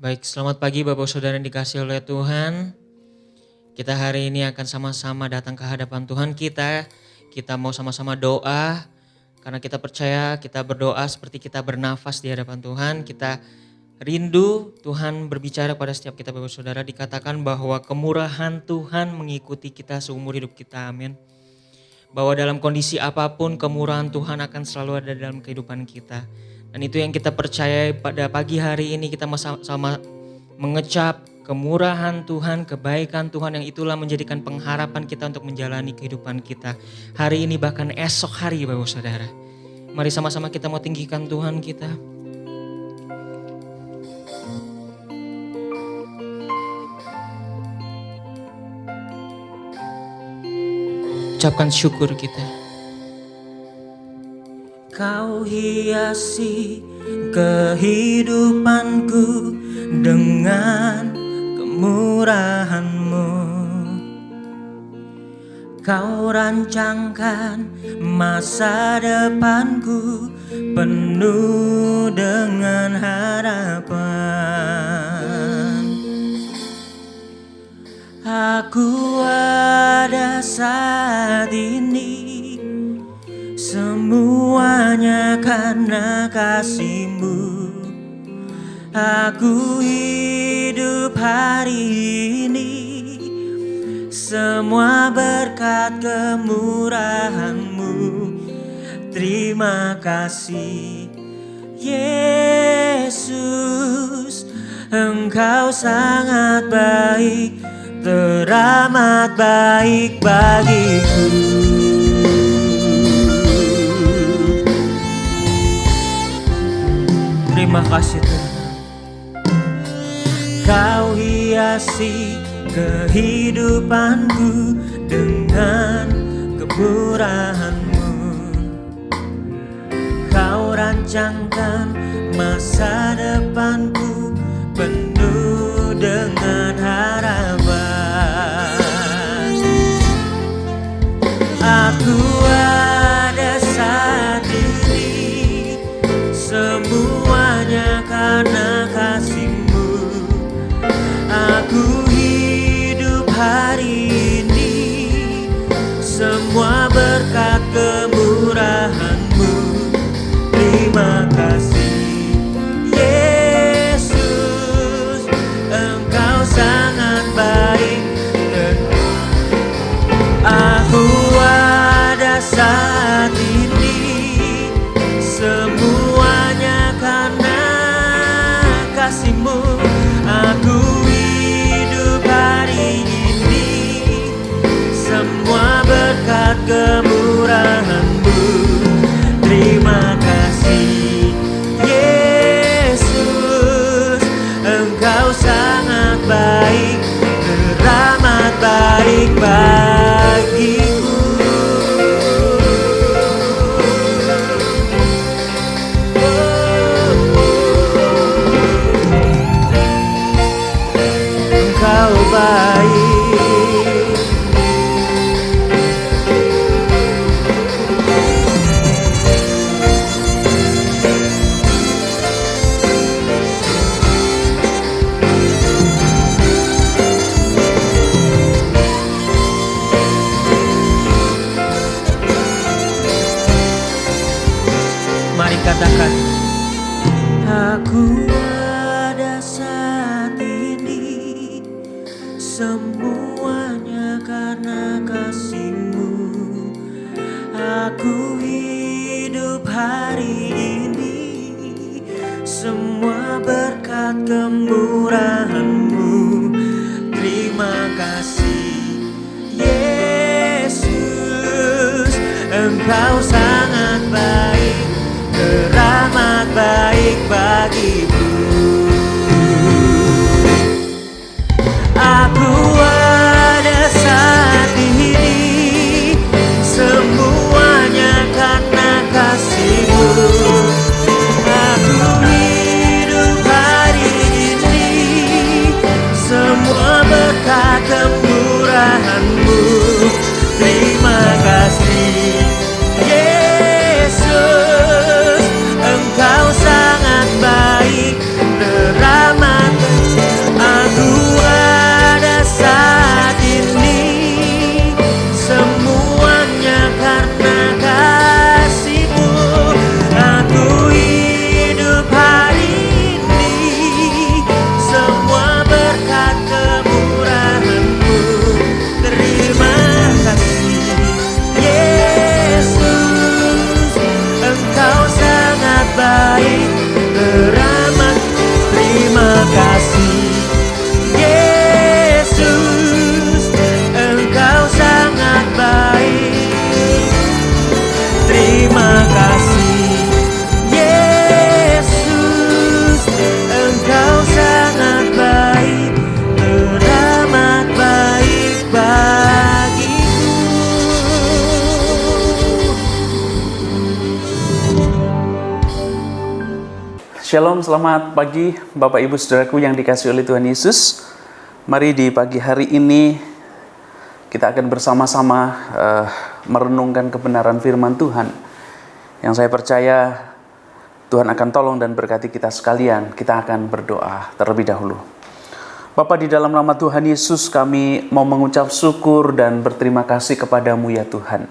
Baik, selamat pagi Bapak Saudara yang dikasihi oleh Tuhan. Kita hari ini akan sama-sama datang ke hadapan Tuhan kita. Kita mau sama-sama doa, karena kita percaya kita berdoa seperti kita bernafas di hadapan Tuhan. Kita rindu Tuhan berbicara pada setiap kita Bapak Saudara. Dikatakan bahwa kemurahan Tuhan mengikuti kita seumur hidup kita, amin. Bahwa dalam kondisi apapun kemurahan Tuhan akan selalu ada dalam kehidupan kita. Dan itu yang kita percaya pada pagi hari ini, kita sama-sama mengecap kemurahan Tuhan, kebaikan Tuhan yang itulah menjadikan pengharapan kita untuk menjalani kehidupan kita. Hari ini bahkan esok hari Bapak Saudara. Mari sama-sama kita mau tinggikan Tuhan kita. Ucapkan syukur kita. Kau hiasi kehidupanku dengan kemurahan-Mu. Kau rancangkan masa depanku penuh dengan harapan. Aku ada saat ini semuanya karena kasih-Mu. Aku hidup hari ini semua berkat kemurahan-Mu. Terima kasih Yesus, Engkau sangat baik, teramat baik bagiku. Terima kasih Tuhan. Kau hiasi kehidupanku dengan kemurahan-Mu. Kau rancangkan masa depanku penuh dengan harapan. Aku ada saat ini semuanya karena kasih-Mu. Aku hidup hari ini semua berkat kemurahan-Mu. Terima kasih Yesus, Engkau sangat baik. Aku ada saat ini semuanya karena kasih-Mu. Aku hidup hari ini semua berkat kemurahan-Mu. Terima kasih Yesus, Engkau sangat baik, teramat baik bagiku. Engkau baik. Mari katakan, aku ada saat ini semuanya karena kasih-Mu. Aku hidup hari ini semua berkat kemurahan-Mu. Terima kasih Yesus, Engkau sangat baik, teramat baik bagiku. Aku ada saat ini semuanya karena kasih-Mu. Aku hidup hari ini semua berkat kemurahan-Mu. Terima kasih Yesus. Shalom, selamat pagi Bapak Ibu Saudaraku yang dikasihi oleh Tuhan Yesus. Mari di pagi hari ini kita akan bersama-sama merenungkan kebenaran firman Tuhan. Yang saya percaya Tuhan akan tolong dan berkati kita sekalian. Kita akan berdoa terlebih dahulu. Bapa, di dalam nama Tuhan Yesus kami mau mengucap syukur dan berterima kasih kepadamu ya Tuhan.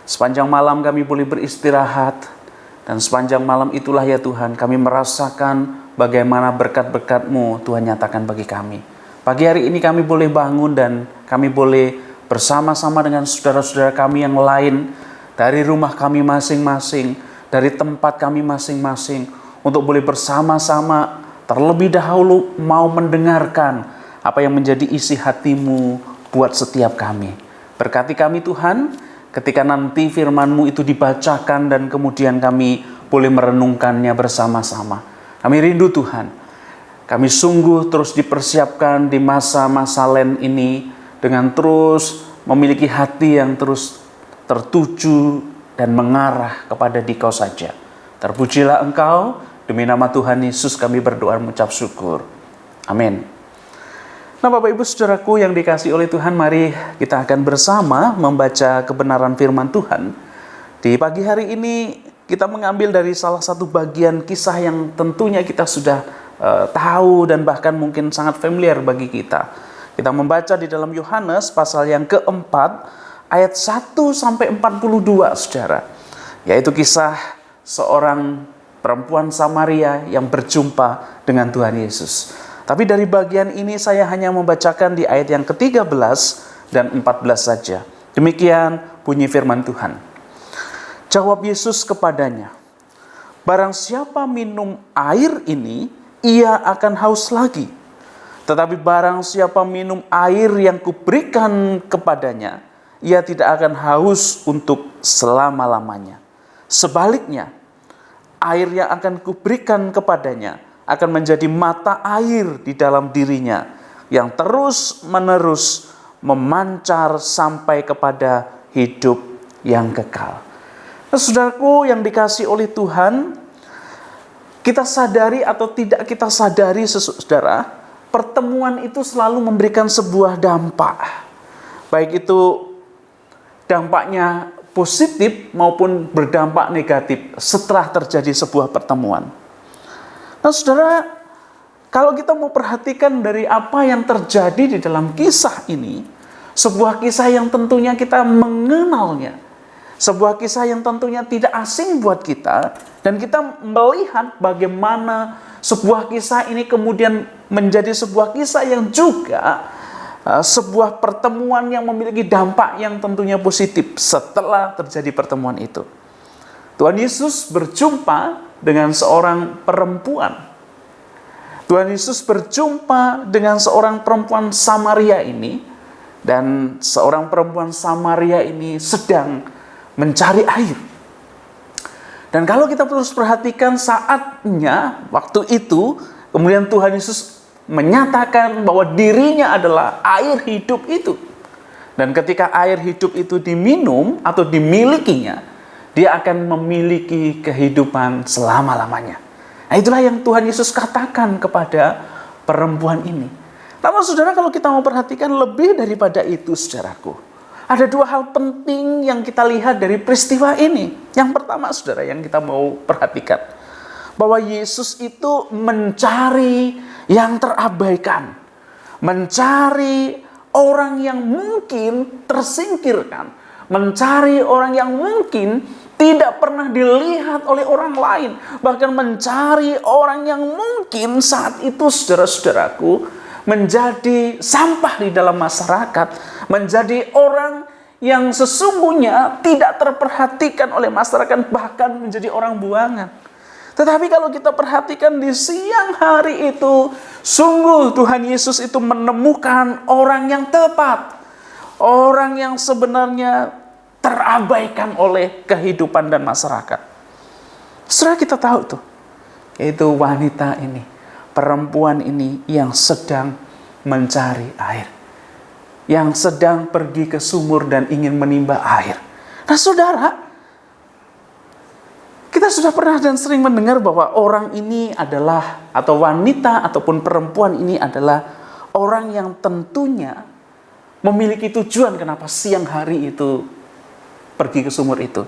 Sepanjang malam kami boleh beristirahat. Dan sepanjang malam itulah ya Tuhan, kami merasakan bagaimana berkat-berkat-Mu Tuhan nyatakan bagi kami. Pagi hari ini kami boleh bangun dan kami boleh bersama-sama dengan saudara-saudara kami yang lain dari rumah kami masing-masing, dari tempat kami masing-masing, untuk boleh bersama-sama terlebih dahulu mau mendengarkan apa yang menjadi isi hati-Mu buat setiap kami. Berkati kami Tuhan, ketika nanti firman-Mu itu dibacakan dan kemudian kami boleh merenungkannya bersama-sama. Kami rindu Tuhan. Kami sungguh terus dipersiapkan di masa-masa Lent ini dengan terus memiliki hati yang terus tertuju dan mengarah kepada Dikau saja. Terpujilah Engkau, demi nama Tuhan Yesus kami berdoa mengucap syukur. Amin. Nah Bapak Ibu Saudaraku yang dikasihi oleh Tuhan, mari kita akan bersama membaca kebenaran firman Tuhan. Di pagi hari ini kita mengambil dari salah satu bagian kisah yang tentunya kita sudah tahu dan bahkan mungkin sangat familiar bagi kita. Kita membaca di dalam Yohanes pasal yang keempat ayat 1 sampai 42 Saudara. Yaitu kisah seorang perempuan Samaria yang berjumpa dengan Tuhan Yesus. Tapi dari bagian ini saya hanya membacakan di ayat yang ke-13 dan 14 saja. Demikian bunyi firman Tuhan. Jawab Yesus kepadanya, "Barang siapa minum air ini, ia akan haus lagi. Tetapi barang siapa minum air yang kuberikan kepadanya, ia tidak akan haus untuk selama-lamanya. Sebaliknya, air yang akan kuberikan kepadanya akan menjadi mata air di dalam dirinya yang terus-menerus memancar sampai kepada hidup yang kekal." Nah, saudaraku yang dikasihi oleh Tuhan, kita sadari atau tidak kita sadari saudara, pertemuan itu selalu memberikan sebuah dampak. Baik itu dampaknya positif maupun berdampak negatif setelah terjadi sebuah pertemuan. Nah saudara, kalau kita mau perhatikan dari apa yang terjadi di dalam kisah ini, sebuah kisah yang tentunya kita mengenalnya, sebuah kisah yang tentunya tidak asing buat kita, dan kita melihat bagaimana sebuah kisah ini kemudian menjadi sebuah kisah yang juga sebuah pertemuan yang memiliki dampak yang tentunya positif setelah terjadi pertemuan itu. Tuhan Yesus berjumpa dengan seorang perempuan. Tuhan Yesus berjumpa dengan seorang perempuan Samaria ini, dan seorang perempuan Samaria ini sedang mencari air. Dan kalau kita terus perhatikan saatnya, waktu itu, kemudian Tuhan Yesus menyatakan bahwa dirinya adalah air hidup itu. Dan ketika air hidup itu diminum atau dimilikinya, dia akan memiliki kehidupan selama-lamanya. Nah itulah yang Tuhan Yesus katakan kepada perempuan ini. Namun saudara, kalau kita mau perhatikan lebih daripada itu saudaraku, ada dua hal penting yang kita lihat dari peristiwa ini. Yang pertama saudara yang kita mau perhatikan, bahwa Yesus itu mencari yang terabaikan. Mencari orang yang mungkin tersingkirkan. Mencari orang yang mungkin tidak pernah dilihat oleh orang lain. Bahkan mencari orang yang mungkin saat itu saudara-saudaraku menjadi sampah di dalam masyarakat. Menjadi orang yang sesungguhnya tidak terperhatikan oleh masyarakat, bahkan menjadi orang buangan. Tetapi kalau kita perhatikan di siang hari itu, sungguh Tuhan Yesus itu menemukan orang yang tepat. Orang yang sebenarnya terabaikan oleh kehidupan dan masyarakat. Setelah kita tahu tuh, yaitu wanita ini, perempuan ini yang sedang mencari air. Yang sedang pergi ke sumur dan ingin menimba air. Nah saudara, Kita sudah pernah dan sering mendengar bahwa orang ini adalah, atau wanita ataupun perempuan ini adalah orang yang tentunya memiliki tujuan kenapa siang hari itu pergi ke sumur itu.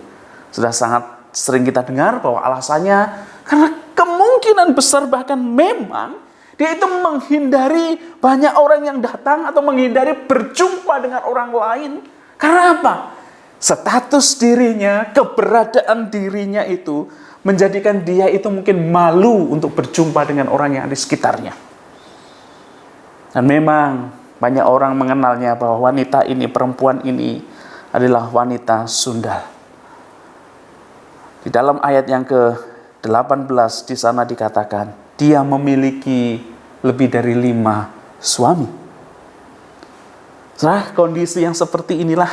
Sudah sangat sering kita dengar bahwa alasannya karena kemungkinan besar bahkan memang dia itu menghindari banyak orang yang datang atau menghindari berjumpa dengan orang lain. Karena apa? Status dirinya, keberadaan dirinya itu menjadikan dia itu mungkin malu untuk berjumpa dengan orang yang di sekitarnya. Dan memang banyak orang mengenalnya bahwa wanita ini, perempuan ini adalah wanita sundal. Di dalam ayat yang ke-18 di sana dikatakan, dia memiliki lebih dari 5 suami. Nah, kondisi yang seperti inilah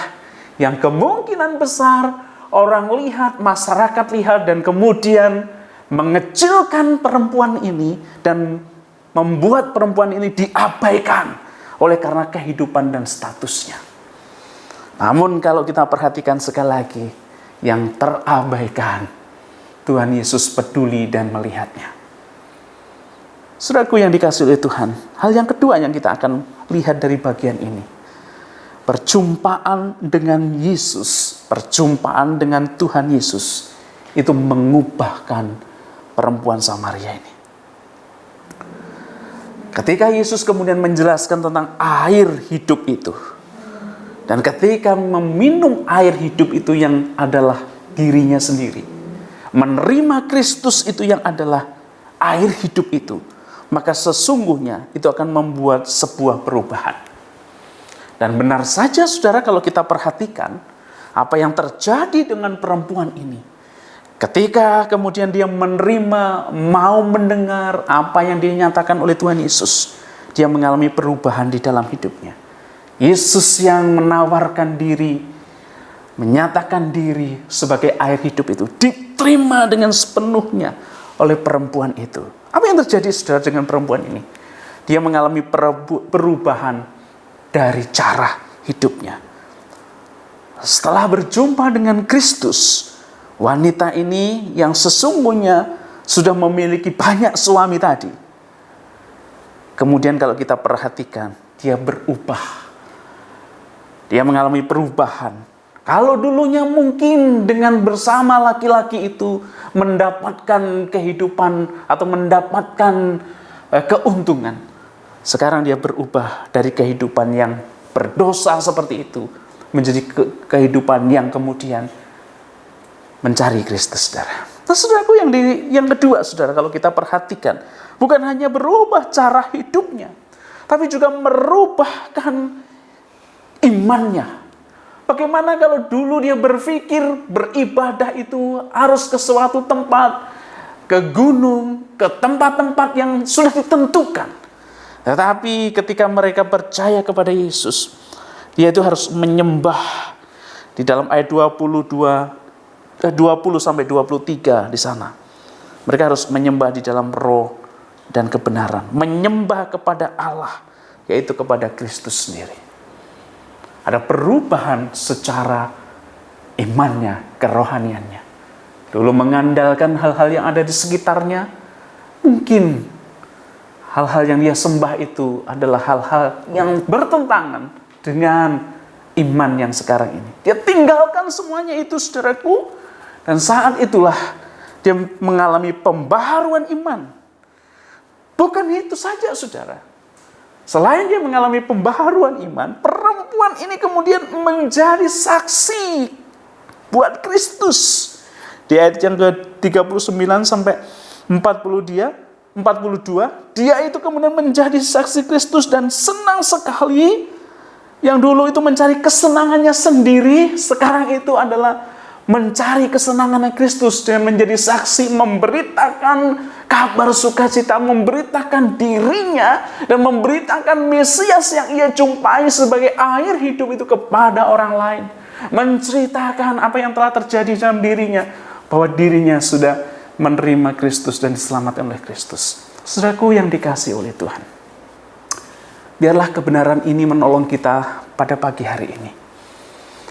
yang kemungkinan besar orang lihat, masyarakat lihat, dan kemudian mengecilkan perempuan ini dan membuat perempuan ini diabaikan oleh karena kehidupan dan statusnya. Namun kalau kita perhatikan sekali lagi, yang terabaikan, Tuhan Yesus peduli dan melihatnya. Saudaraku yang dikasihi oleh Tuhan, hal yang kedua yang kita akan lihat dari bagian ini, perjumpaan dengan Yesus, perjumpaan dengan Tuhan Yesus, itu mengubahkan perempuan Samaria ini. Ketika Yesus kemudian menjelaskan tentang air hidup itu, dan ketika meminum air hidup itu yang adalah dirinya sendiri, menerima Kristus itu yang adalah air hidup itu, maka sesungguhnya itu akan membuat sebuah perubahan. Dan benar saja saudara kalau kita perhatikan apa yang terjadi dengan perempuan ini. Ketika kemudian dia menerima, mau mendengar apa yang dinyatakan oleh Tuhan Yesus, dia mengalami perubahan di dalam hidupnya. Yesus yang menawarkan diri, menyatakan diri sebagai air hidup itu, diterima dengan sepenuhnya oleh perempuan itu. Apa yang terjadi saudara dengan perempuan ini? Dia mengalami perubahan dari cara hidupnya. Setelah berjumpa dengan Kristus, wanita ini yang sesungguhnya sudah memiliki banyak suami tadi, kemudian kalau kita perhatikan, dia berubah. Dia mengalami perubahan. Kalau dulunya mungkin dengan bersama laki-laki itu mendapatkan kehidupan atau mendapatkan keuntungan, sekarang dia berubah dari kehidupan yang berdosa seperti itu menjadi kehidupan yang kemudian mencari Kristus, saudara. Nah, saudaraku yang kedua, saudara, kalau kita perhatikan, bukan hanya berubah cara hidupnya, tapi juga merubahkan imannya. Bagaimana kalau dulu dia berpikir beribadah itu harus ke suatu tempat, ke gunung, ke tempat-tempat yang sudah ditentukan. Tetapi ketika mereka percaya kepada Yesus, dia itu harus menyembah. Di dalam ayat 20 sampai 23 di sana. Mereka harus menyembah di dalam roh dan kebenaran. Menyembah kepada Allah, yaitu kepada Kristus sendiri. Ada perubahan secara imannya, kerohaniannya. Dulu mengandalkan hal-hal yang ada di sekitarnya. Mungkin hal-hal yang dia sembah itu adalah hal-hal yang bertentangan dengan iman yang sekarang ini. Dia tinggalkan semuanya itu, saudaraku. Dan saat itulah dia mengalami pembaharuan iman. Bukan itu saja, saudara. Selain dia mengalami pembaharuan iman, perempuan ini kemudian menjadi saksi buat Kristus. Di ayat yang ke-39 sampai 42, dia itu kemudian menjadi saksi Kristus dan senang sekali. Yang dulu itu mencari kesenangannya sendiri, sekarang itu adalah mencari kesenangannya Kristus dengan menjadi saksi, memberitakan kabar sukacita, memberitakan dirinya dan memberitakan Mesias yang ia jumpai sebagai air hidup itu kepada orang lain. Menceritakan apa yang telah terjadi dalam dirinya, bahwa dirinya sudah menerima Kristus dan diselamatkan oleh Kristus. Saudaraku yang dikasihi oleh Tuhan, biarlah kebenaran ini menolong kita pada pagi hari ini.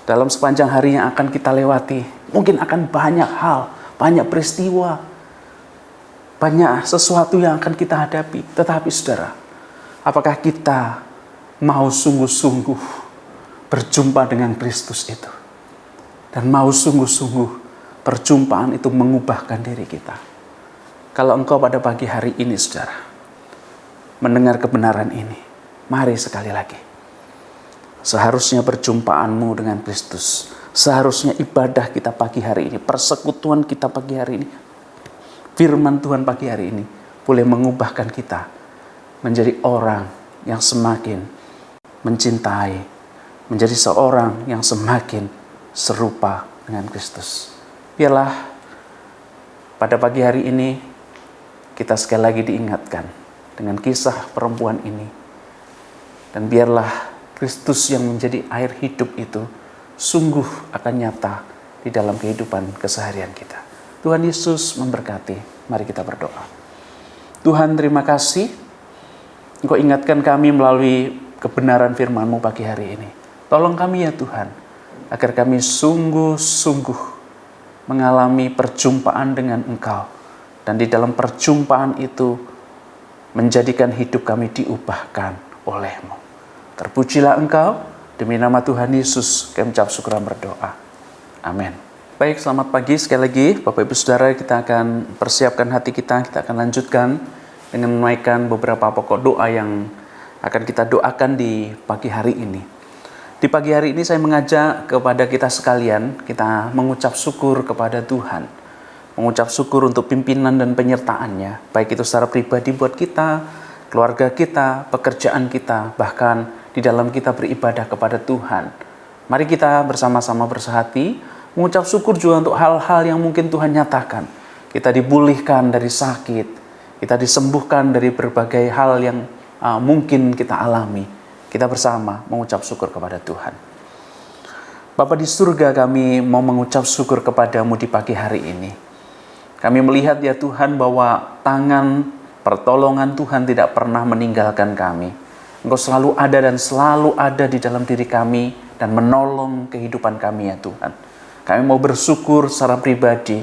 Dalam sepanjang hari yang akan kita lewati, mungkin akan banyak hal, banyak peristiwa, banyak sesuatu yang akan kita hadapi. Tetapi saudara, apakah kita mau sungguh-sungguh berjumpa dengan Kristus itu? Dan mau sungguh-sungguh perjumpaan itu mengubahkan diri kita. Kalau engkau pada pagi hari ini saudara, mendengar kebenaran ini, mari sekali lagi. Seharusnya perjumpaanmu dengan Kristus, seharusnya ibadah kita pagi hari ini, persekutuan kita pagi hari ini, firman Tuhan pagi hari ini boleh mengubahkan kita menjadi orang yang semakin mencintai, menjadi seorang yang semakin serupa dengan Kristus. Biarlah pada pagi hari ini kita sekali lagi diingatkan dengan kisah perempuan ini. Dan biarlah Kristus yang menjadi air hidup itu sungguh akan nyata di dalam kehidupan keseharian kita. Tuhan Yesus memberkati. Mari kita berdoa. Tuhan, terima kasih Engkau ingatkan kami melalui kebenaran firman-Mu pagi hari ini. Tolong kami ya Tuhan, agar kami sungguh-sungguh mengalami perjumpaan dengan Engkau. Dan di dalam perjumpaan itu menjadikan hidup kami diubahkan oleh-Mu. Terpujilah Engkau, demi nama Tuhan Yesus kami ucap syukur dan berdoa. Amin. Baik, selamat pagi sekali lagi Bapak Ibu Saudara. Kita akan persiapkan hati kita akan lanjutkan dengan menaikkan beberapa pokok doa yang akan kita doakan di pagi hari ini. Di pagi hari ini saya mengajak kepada kita sekalian, kita mengucap syukur kepada Tuhan. Mengucap syukur untuk pimpinan dan penyertaannya, baik itu secara pribadi buat kita, keluarga kita, pekerjaan kita, bahkan di dalam kita beribadah kepada Tuhan. Mari kita bersama-sama bersehati, mengucap syukur juga untuk hal-hal yang mungkin Tuhan nyatakan. Kita dipulihkan dari sakit, kita disembuhkan dari berbagai hal yang mungkin kita alami. Kita bersama mengucap syukur kepada Tuhan. Bapa di surga, kami mau mengucap syukur kepadamu di pagi hari ini. Kami melihat ya Tuhan bahwa tangan pertolongan Tuhan tidak pernah meninggalkan kami. Engkau selalu ada dan selalu ada di dalam diri kami dan menolong kehidupan kami ya Tuhan. Kami mau bersyukur secara pribadi.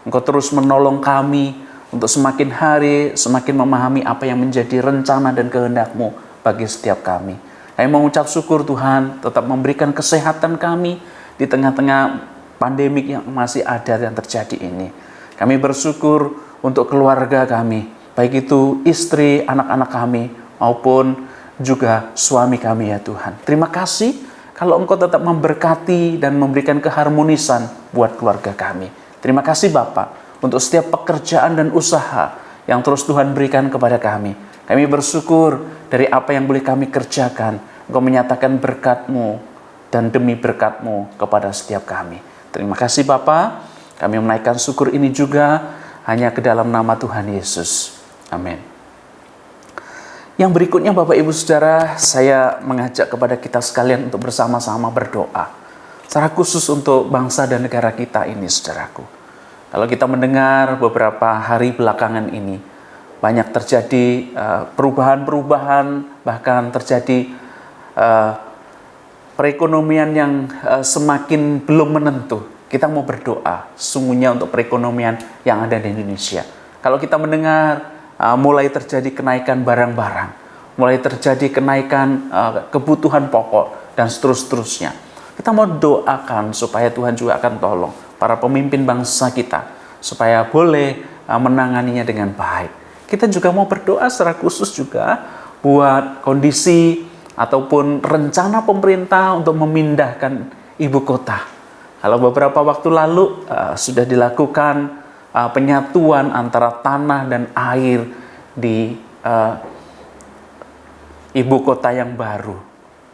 Engkau terus menolong kami untuk semakin hari, semakin memahami apa yang menjadi rencana dan kehendak-Mu bagi setiap kami. Kami mengucap syukur Tuhan, tetap memberikan kesehatan kami di tengah-tengah pandemik yang masih ada dan terjadi ini. Kami bersyukur untuk keluarga kami, baik itu istri, anak-anak kami, maupun juga suami kami ya Tuhan. Terima kasih kalau Engkau tetap memberkati dan memberikan keharmonisan buat keluarga kami. Terima kasih Bapak untuk setiap pekerjaan dan usaha yang terus Tuhan berikan kepada kami. Kami bersyukur dari apa yang boleh kami kerjakan. Engkau menyatakan berkat-Mu dan demi berkat-Mu kepada setiap kami. Terima kasih Bapa. Kami menaikkan syukur ini juga hanya ke dalam nama Tuhan Yesus. Amin. Yang berikutnya Bapak Ibu Saudara, saya mengajak kepada kita sekalian untuk bersama-sama berdoa. Secara khusus untuk bangsa dan negara kita ini saudaraku. Kalau kita mendengar beberapa hari belakangan ini, banyak terjadi perubahan-perubahan, bahkan terjadi perekonomian yang semakin belum menentu. Kita mau berdoa sungguhnya untuk perekonomian yang ada di Indonesia. Kalau kita mendengar mulai terjadi kenaikan barang-barang, mulai terjadi kenaikan kebutuhan pokok, dan seterusnya. Kita mau doakan supaya Tuhan juga akan tolong para pemimpin bangsa kita, supaya boleh menanganinya dengan baik. Kita juga mau berdoa secara khusus juga buat kondisi ataupun rencana pemerintah untuk memindahkan ibu kota. Kalau beberapa waktu lalu sudah dilakukan penyatuan antara tanah dan air di ibu kota yang baru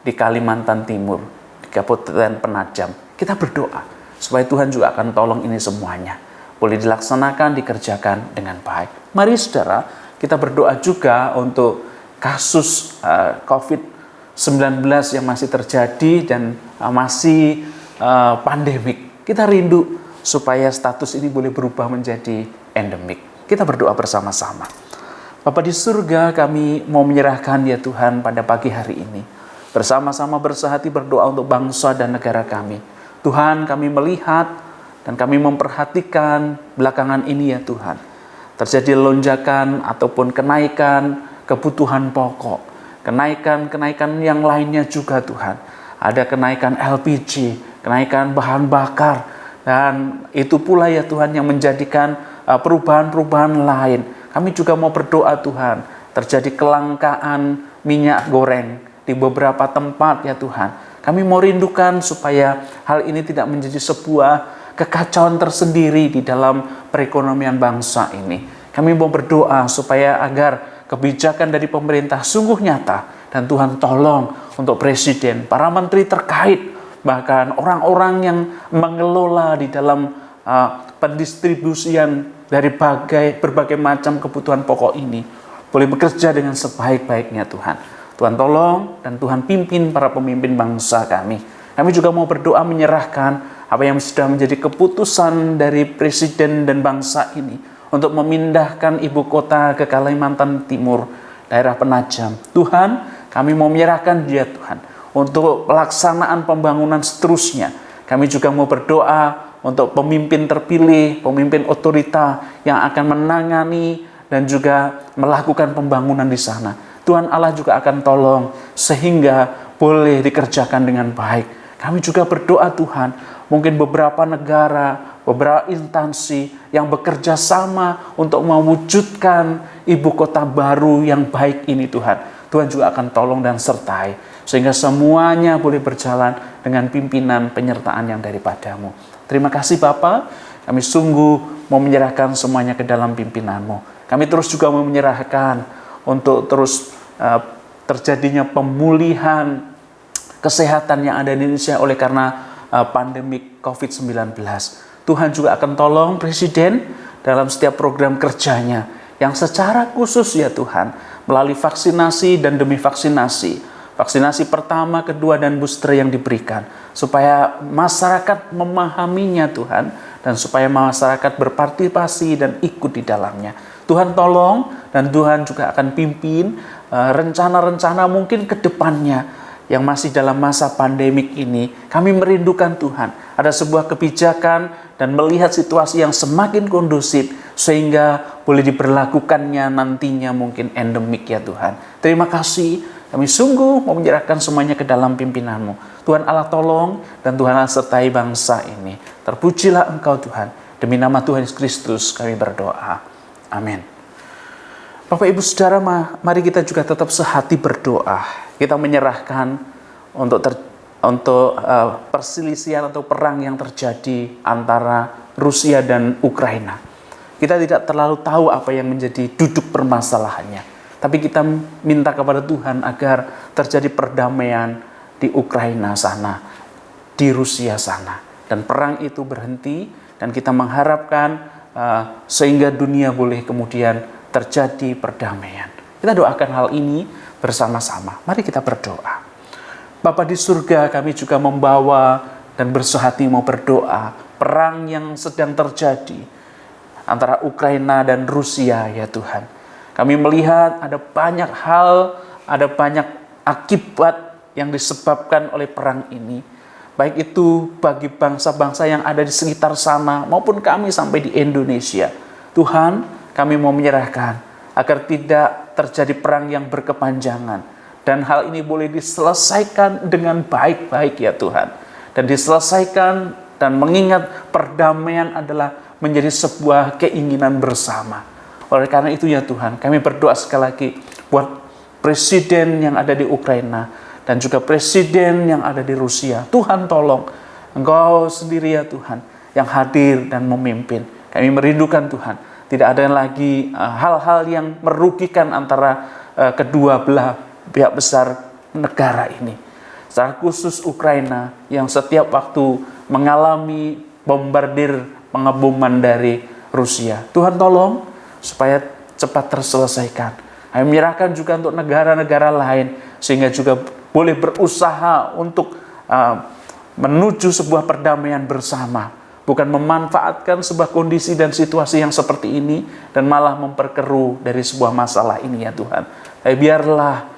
di Kalimantan Timur, di Kabupaten Penajam. Kita berdoa supaya Tuhan juga akan tolong ini semuanya boleh dilaksanakan, dikerjakan dengan baik. Mari saudara, kita berdoa juga untuk kasus COVID-19 yang masih terjadi dan masih pandemik. Kita rindu supaya status ini boleh berubah menjadi endemik. Kita berdoa bersama-sama. Bapa di surga, kami mau menyerahkan ya Tuhan pada pagi hari ini. Bersama-sama bersehati berdoa untuk bangsa dan negara kami. Tuhan, kami melihat Dan kami memperhatikan belakangan ini ya Tuhan, terjadi lonjakan ataupun kenaikan kebutuhan pokok, kenaikan yang lainnya juga Tuhan. Ada kenaikan LPG, kenaikan bahan bakar, dan itu pula ya Tuhan yang menjadikan perubahan-perubahan lain. Kami juga mau berdoa Tuhan, terjadi kelangkaan minyak goreng di beberapa tempat ya Tuhan. Kami mau rindukan supaya hal ini tidak menjadi sebuah kekacauan tersendiri di dalam perekonomian bangsa ini. Kami mau berdoa supaya agar kebijakan dari pemerintah sungguh nyata, dan Tuhan tolong untuk presiden, para menteri terkait, bahkan orang-orang yang mengelola di dalam pendistribusian dari berbagai macam kebutuhan pokok ini boleh bekerja dengan sebaik-baiknya Tuhan. Tuhan tolong dan Tuhan pimpin para pemimpin bangsa kami. Kami juga mau berdoa menyerahkan apa yang sudah menjadi keputusan dari presiden dan bangsa ini untuk memindahkan ibu kota ke Kalimantan Timur, daerah Penajam. Tuhan, kami mau menyerahkan dia Tuhan untuk pelaksanaan pembangunan seterusnya. Kami juga mau berdoa untuk pemimpin terpilih, pemimpin otorita yang akan menangani dan juga melakukan pembangunan di sana. Tuhan Allah juga akan tolong sehingga boleh dikerjakan dengan baik. Kami juga berdoa Tuhan, mungkin beberapa negara, beberapa instansi yang bekerja sama untuk mewujudkan ibu kota baru yang baik ini Tuhan. Tuhan juga akan tolong dan sertai, sehingga semuanya boleh berjalan dengan pimpinan penyertaan yang daripadamu. Terima kasih Bapa, kami sungguh mau menyerahkan semuanya ke dalam pimpinanmu. Kami terus juga mau menyerahkan untuk terus terjadinya pemulihan kesehatan yang ada di Indonesia oleh karena pandemi COVID-19. Tuhan juga akan tolong presiden dalam setiap program kerjanya yang secara khusus ya Tuhan, melalui vaksinasi dan demi vaksinasi. Vaksinasi pertama, kedua, dan booster yang diberikan. Supaya masyarakat memahaminya Tuhan, dan supaya masyarakat berpartisipasi dan ikut di dalamnya. Tuhan tolong, dan Tuhan juga akan pimpin rencana-rencana mungkin ke depannya yang masih dalam masa pandemik ini. Kami merindukan Tuhan, ada sebuah kebijakan dan melihat situasi yang semakin kondusif sehingga boleh diberlakukannya nantinya mungkin endemik ya Tuhan. Terima kasih, kami sungguh mau menyerahkan semuanya ke dalam pimpinanmu. Tuhan Allah tolong dan Tuhan Allah sertai bangsa ini. Terpujilah Engkau Tuhan, demi nama Tuhan Yesus Kristus kami berdoa. Amin. Bapak Ibu Saudara, mari kita juga tetap sehati berdoa. Kita menyerahkan untuk perselisihan atau perang yang terjadi antara Rusia dan Ukraina. Kita tidak terlalu tahu apa yang menjadi duduk permasalahannya. Tapi kita minta kepada Tuhan agar terjadi perdamaian di Ukraina sana, di Rusia sana. Dan perang itu berhenti dan kita mengharapkan sehingga dunia boleh kemudian terjadi perdamaian. Kita doakan hal ini bersama-sama. Mari kita berdoa. Bapa di surga, kami juga membawa dan bersehati mau berdoa. Perang yang sedang terjadi antara Ukraina dan Rusia ya Tuhan. Kami melihat ada banyak hal, ada banyak akibat yang disebabkan oleh perang ini. Baik itu bagi bangsa-bangsa yang ada di sekitar sana maupun kami sampai di Indonesia. Tuhan, kami mau menyerahkan agar tidak terjadi perang yang berkepanjangan. Dan hal ini boleh diselesaikan dengan baik-baik ya Tuhan. Dan diselesaikan dan mengingat perdamaian adalah menjadi sebuah keinginan bersama. Oleh karena itu ya Tuhan, kami berdoa sekali lagi buat presiden yang ada di Ukraina dan juga presiden yang ada di Rusia. Tuhan tolong, Engkau sendiri ya Tuhan yang hadir dan memimpin. Kami merindukan Tuhan, tidak ada lagi hal-hal yang merugikan antara kedua belah pihak besar negara ini. Secara khusus Ukraina yang setiap waktu mengalami bombardir pengeboman dari Rusia. Tuhan tolong supaya cepat terselesaikan. Kami menyerahkan juga untuk negara-negara lain sehingga juga boleh berusaha untuk menuju sebuah perdamaian bersama. Bukan memanfaatkan sebuah kondisi dan situasi yang seperti ini dan malah memperkeruh dari sebuah masalah ini ya Tuhan. Tapi biarlah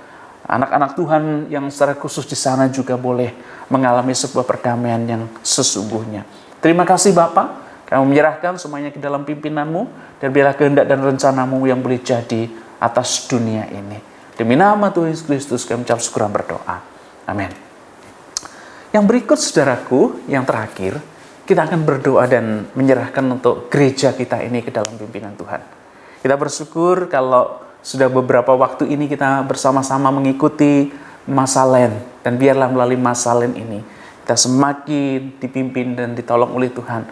anak-anak Tuhan yang secara khusus di sana juga boleh mengalami sebuah perdamaian yang sesungguhnya. Terima kasih Bapa, kami menyerahkan semuanya ke dalam pimpinan-Mu, dan biarlah kehendak dan rencana-Mu yang boleh jadi atas dunia ini. Demi nama Tuhan Yesus Kristus kami ucap syukur dan berdoa. Amin. Yang berikut saudaraku, yang terakhir, kita akan berdoa dan menyerahkan untuk gereja kita ini ke dalam pimpinan Tuhan. Kita bersyukur kalau sudah beberapa waktu ini kita bersama-sama mengikuti masa Lent, dan biarlah melalui masa Lent ini kita semakin dipimpin dan ditolong oleh Tuhan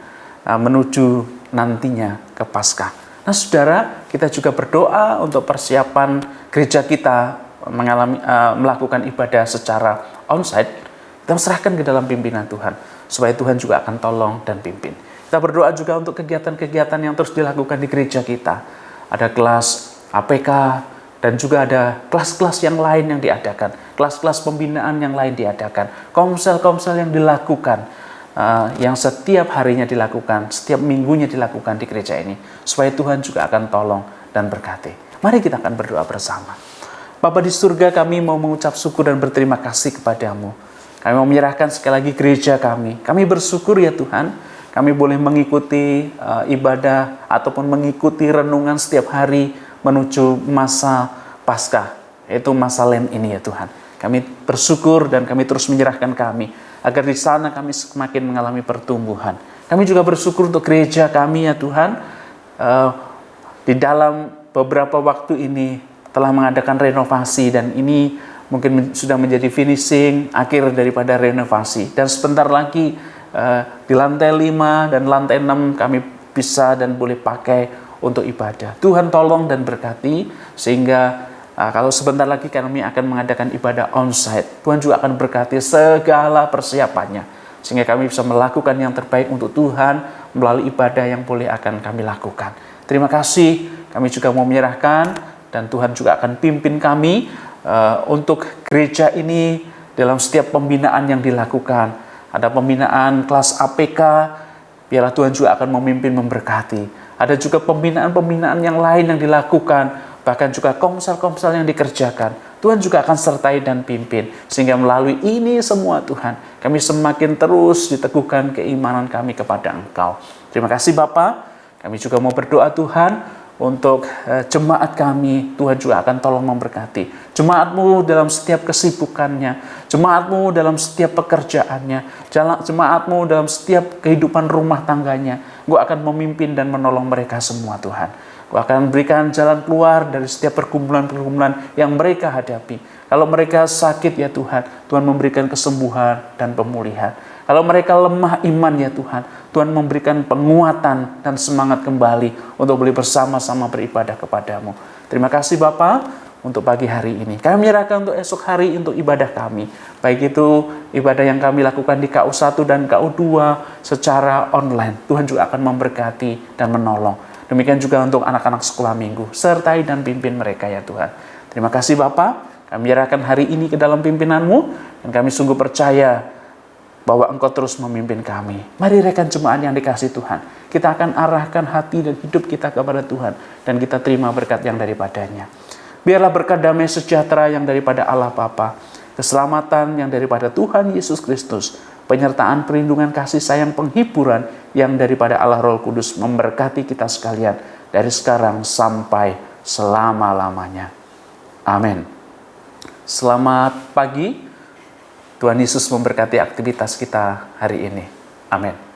menuju nantinya ke Paskah. Nah saudara, kita juga berdoa untuk persiapan gereja kita melakukan ibadah secara onsite. Kita serahkan ke dalam pimpinan Tuhan, supaya Tuhan juga akan tolong dan pimpin. Kita berdoa juga untuk kegiatan-kegiatan yang terus dilakukan di gereja kita. Ada kelas APK, dan juga ada kelas-kelas yang lain yang diadakan, kelas-kelas pembinaan yang lain diadakan, komsel-komsel yang dilakukan, yang setiap harinya dilakukan, setiap minggunya dilakukan di gereja ini, supaya Tuhan juga akan tolong dan berkati. Mari kita akan berdoa bersama. Bapa di surga, kami mau mengucap syukur dan berterima kasih kepadamu. Kami mau menyerahkan sekali lagi gereja kami. Kami bersyukur ya Tuhan, kami boleh mengikuti ibadah ataupun mengikuti renungan setiap hari menuju masa Paskah, yaitu masa Lent ini ya Tuhan. Kami bersyukur dan kami terus menyerahkan kami, agar di sana kami semakin mengalami pertumbuhan. Kami juga bersyukur untuk gereja kami ya Tuhan, di dalam beberapa waktu ini telah mengadakan renovasi, dan ini mungkin sudah menjadi finishing akhir daripada renovasi. Dan sebentar lagi di lantai 5 dan lantai 6 kami bisa dan boleh pakai untuk ibadah. Tuhan tolong dan berkati, sehingga kalau sebentar lagi kami akan mengadakan ibadah onsite, Tuhan juga akan berkati segala persiapannya, sehingga kami bisa melakukan yang terbaik untuk Tuhan melalui ibadah yang boleh akan kami lakukan. Terima kasih, kami juga mau menyerahkan, dan Tuhan juga akan pimpin kami untuk gereja ini dalam setiap pembinaan yang dilakukan. Ada pembinaan kelas APK, biarlah Tuhan juga akan memimpin, memberkati. Ada juga pembinaan-pembinaan yang lain yang dilakukan, bahkan juga komsel-komsel yang dikerjakan. Tuhan juga akan sertai dan pimpin, sehingga melalui ini semua Tuhan, kami semakin terus diteguhkan keimanan kami kepada Engkau. Terima kasih Bapa. Kami juga mau berdoa Tuhan untuk jemaat kami. Tuhan juga akan tolong memberkati jemaat-Mu dalam setiap kesibukannya, jemaat-Mu dalam setiap pekerjaannya, jemaat-Mu dalam setiap kehidupan rumah tangganya. Engkau akan memimpin dan menolong mereka semua Tuhan. Engkau akan berikan jalan keluar dari setiap pergumulan-pergumulan yang mereka hadapi. Kalau mereka sakit ya Tuhan, Tuhan memberikan kesembuhan dan pemulihan. Kalau mereka lemah iman ya Tuhan, Tuhan memberikan penguatan dan semangat kembali untuk boleh bersama-sama beribadah kepadamu. Terima kasih Bapa untuk pagi hari ini. Kami menyerahkan untuk esok hari untuk ibadah kami. Baik itu ibadah yang kami lakukan di KU1 dan KU2 secara online. Tuhan juga akan memberkati dan menolong. Demikian juga untuk anak-anak sekolah minggu. Sertai dan pimpin mereka ya Tuhan. Terima kasih Bapa. Kami menyerahkan hari ini ke dalam pimpinan-Mu, dan kami sungguh percaya bahwa Engkau terus memimpin kami. Mari rekan jemaat yang dikasihi Tuhan, kita akan arahkan hati dan hidup kita kepada Tuhan, dan kita terima berkat yang daripadanya. Biarlah berkat damai sejahtera yang daripada Allah Bapa, keselamatan yang daripada Tuhan Yesus Kristus, penyertaan perlindungan kasih sayang penghiburan yang daripada Allah Roh Kudus memberkati kita sekalian dari sekarang sampai selama-lamanya. Amin. Selamat pagi. Tuhan Yesus memberkati aktivitas kita hari ini. Amin.